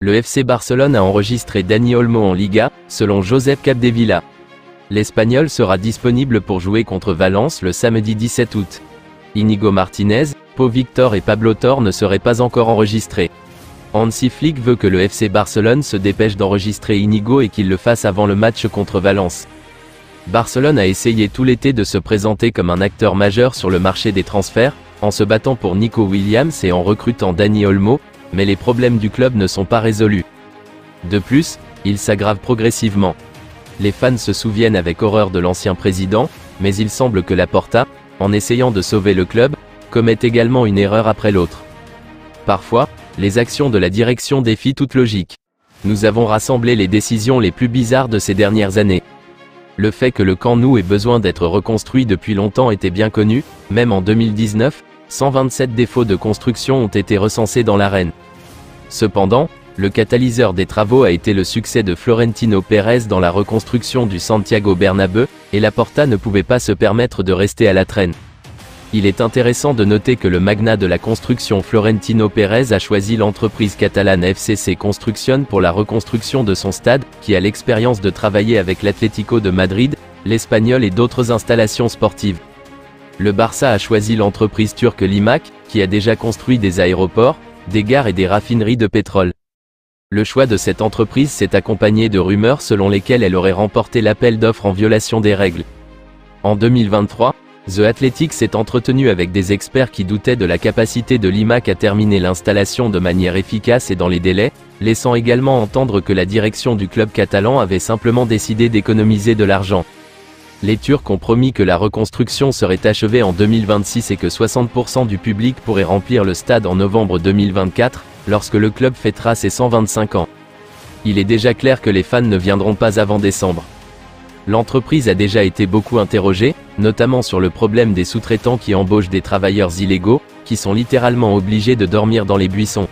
Le FC Barcelone a enregistré Dani Olmo en Liga, selon Josep Capdevila. L'Espagnol sera disponible pour jouer contre Valence le samedi 17 août. Íñigo Martínez, Pau Victor et Pablo Torre ne seraient pas encore enregistrés. Hansi Flick veut que le FC Barcelone se dépêche d'enregistrer Íñigo et qu'il le fasse avant le match contre Valence. Barcelone a essayé tout l'été de se présenter comme un acteur majeur sur le marché des transferts, en se battant pour Nico Williams et en recrutant Dani Olmo, mais les problèmes du club ne sont pas résolus. De plus, ils s'aggravent progressivement. Les fans se souviennent avec horreur de l'ancien président, mais il semble que Laporta, en essayant de sauver le club, commet également une erreur après l'autre. Parfois, les actions de la direction défient toute logique. Nous avons rassemblé les décisions les plus bizarres de ces dernières années. Le fait que le Camp Nou ait besoin d'être reconstruit depuis longtemps était bien connu, même en 2019, 127 défauts de construction ont été recensés dans l'arène. Cependant, le catalyseur des travaux a été le succès de Florentino Pérez dans la reconstruction du Santiago Bernabéu, et Laporta ne pouvait pas se permettre de rester à la traîne. Il est intéressant de noter que le magnat de la construction Florentino Pérez a choisi l'entreprise catalane FCC Construction pour la reconstruction de son stade, qui a l'expérience de travailler avec l'Atlético de Madrid, l'Espagnol et d'autres installations sportives. Le Barça a choisi l'entreprise turque Limak, qui a déjà construit des aéroports, des gares et des raffineries de pétrole. Le choix de cette entreprise s'est accompagné de rumeurs selon lesquelles elle aurait remporté l'appel d'offres en violation des règles. En 2023, The Athletic s'est entretenu avec des experts qui doutaient de la capacité de Limak à terminer l'installation de manière efficace et dans les délais, laissant également entendre que la direction du club catalan avait simplement décidé d'économiser de l'argent. Les Turcs ont promis que la reconstruction serait achevée en 2026 et que 60% du public pourrait remplir le stade en novembre 2024, lorsque le club fêtera ses 125 ans. Il est déjà clair que les fans ne viendront pas avant décembre. L'entreprise a déjà été beaucoup interrogée, notamment sur le problème des sous-traitants qui embauchent des travailleurs illégaux, qui sont littéralement obligés de dormir dans les buissons.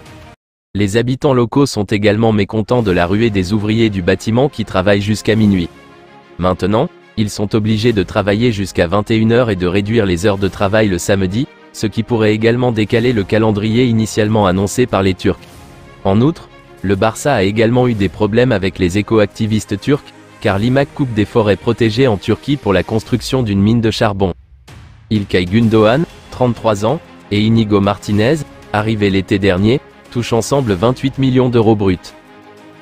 Les habitants locaux sont également mécontents de la ruée des ouvriers du bâtiment qui travaillent jusqu'à minuit. Maintenant, ils sont obligés de travailler jusqu'à 21 h et de réduire les heures de travail le samedi, ce qui pourrait également décaler le calendrier initialement annoncé par les Turcs. En outre, le Barça a également eu des problèmes avec les éco-activistes turcs, car Limak coupe des forêts protégées en Turquie pour la construction d'une mine de charbon. İlkay Gündoğan, 33 ans, et Íñigo Martínez, arrivés l'été dernier, touchent ensemble 28 millions d'euros bruts.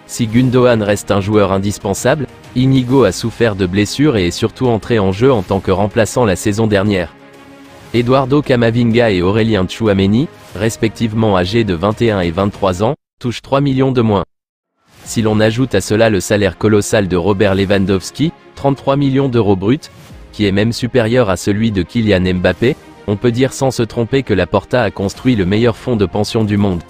Si Gündoğan reste un joueur indispensable, Íñigo a souffert de blessures et est surtout entré en jeu en tant que remplaçant la saison dernière. Eduardo Camavinga et Aurélien Tchouaméni, respectivement âgés de 21 et 23 ans, touchent 3 millions de moins. Si l'on ajoute à cela le salaire colossal de Robert Lewandowski, 33 millions d'euros bruts, qui est même supérieur à celui de Kylian Mbappé, on peut dire sans se tromper que Laporta a construit le meilleur fonds de pension du monde.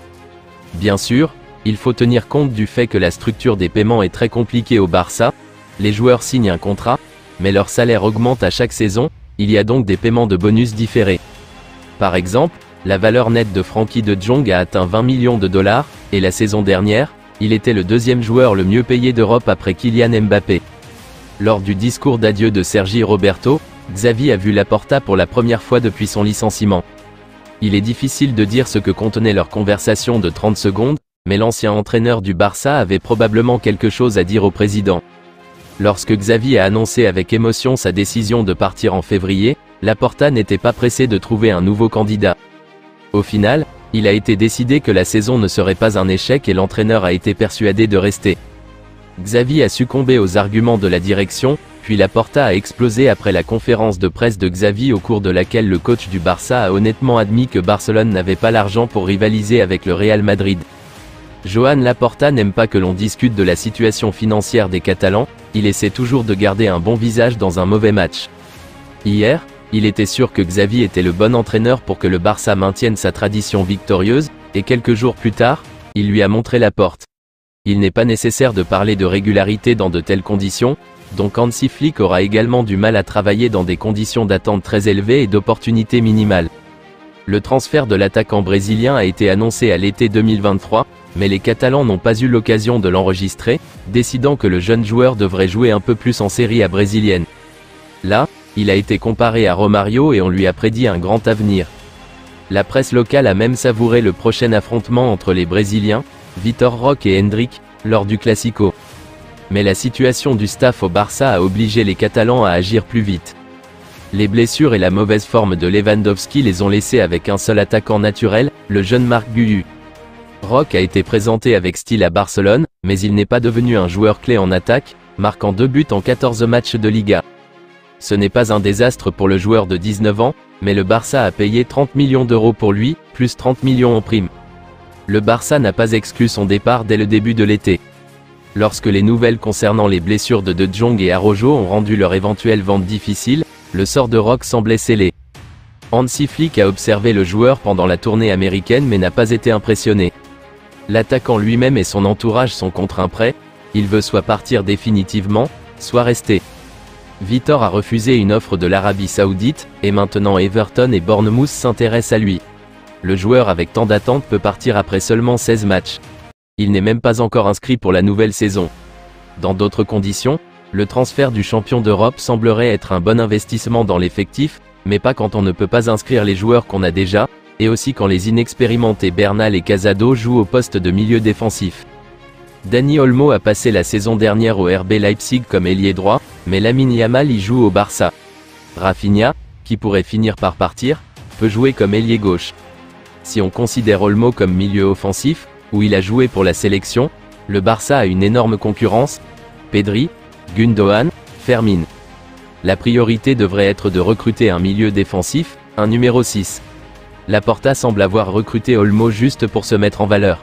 Bien sûr, il faut tenir compte du fait que la structure des paiements est très compliquée au Barça. Les joueurs signent un contrat, mais leur salaire augmente à chaque saison, il y a donc des paiements de bonus différés. Par exemple, la valeur nette de Frenkie de Jong a atteint 20 millions de dollars, et la saison dernière, il était le deuxième joueur le mieux payé d'Europe après Kylian Mbappé. Lors du discours d'adieu de Sergi Roberto, Xavi a vu Laporta pour la première fois depuis son licenciement. Il est difficile de dire ce que contenait leur conversation de 30 secondes, mais l'ancien entraîneur du Barça avait probablement quelque chose à dire au président. Lorsque Xavi a annoncé avec émotion sa décision de partir en février, Laporta n'était pas pressé de trouver un nouveau candidat. Au final, il a été décidé que la saison ne serait pas un échec et l'entraîneur a été persuadé de rester. Xavi a succombé aux arguments de la direction, puis Laporta a explosé après la conférence de presse de Xavi au cours de laquelle le coach du Barça a honnêtement admis que Barcelone n'avait pas l'argent pour rivaliser avec le Real Madrid. Joan Laporta n'aime pas que l'on discute de la situation financière des Catalans, il essaie toujours de garder un bon visage dans un mauvais match. Hier, il était sûr que Xavi était le bon entraîneur pour que le Barça maintienne sa tradition victorieuse, et quelques jours plus tard, il lui a montré la porte. Il n'est pas nécessaire de parler de régularité dans de telles conditions, donc Hansi Flick aura également du mal à travailler dans des conditions d'attente très élevées et d'opportunités minimales. Le transfert de l'attaquant brésilien a été annoncé à l'été 2023, mais les Catalans n'ont pas eu l'occasion de l'enregistrer, décidant que le jeune joueur devrait jouer un peu plus en Serie A brésilienne. Là, il a été comparé à Romario et on lui a prédit un grand avenir. La presse locale a même savouré le prochain affrontement entre les Brésiliens, Vitor Roque et Hendrik, lors du Classico. Mais la situation du staff au Barça a obligé les Catalans à agir plus vite. Les blessures et la mauvaise forme de Lewandowski les ont laissés avec un seul attaquant naturel, le jeune Marc Guiu. Roque a été présenté avec style à Barcelone, mais il n'est pas devenu un joueur clé en attaque, marquant 2 buts en 14 matchs de Liga. Ce n'est pas un désastre pour le joueur de 19 ans, mais le Barça a payé 30 millions d'euros pour lui, plus 30 millions en prime. Le Barça n'a pas exclu son départ dès le début de l'été. Lorsque les nouvelles concernant les blessures de De Jong et Araujo ont rendu leur éventuelle vente difficile, le sort de Roque semblait scellé. Hansi Flick a observé le joueur pendant la tournée américaine mais n'a pas été impressionné. L'attaquant lui-même et son entourage sont contre un prêt, il veut soit partir définitivement, soit rester. Vitor a refusé une offre de l'Arabie Saoudite, et maintenant Everton et Bournemouth s'intéressent à lui. Le joueur avec tant d'attentes peut partir après seulement 16 matchs. Il n'est même pas encore inscrit pour la nouvelle saison. Dans d'autres conditions, le transfert du champion d'Europe semblerait être un bon investissement dans l'effectif, mais pas quand on ne peut pas inscrire les joueurs qu'on a déjà, et aussi quand les inexpérimentés Bernal et Casado jouent au poste de milieu défensif. Dani Olmo a passé la saison dernière au RB Leipzig comme ailier droit, mais Lamine Yamal y joue au Barça. Rafinha, qui pourrait finir par partir, peut jouer comme ailier gauche. Si on considère Olmo comme milieu offensif, où il a joué pour la sélection, le Barça a une énorme concurrence, Pedri, Gundogan, Fermin. La priorité devrait être de recruter un milieu défensif, un numéro 6. Laporta semble avoir recruté Olmo juste pour se mettre en valeur.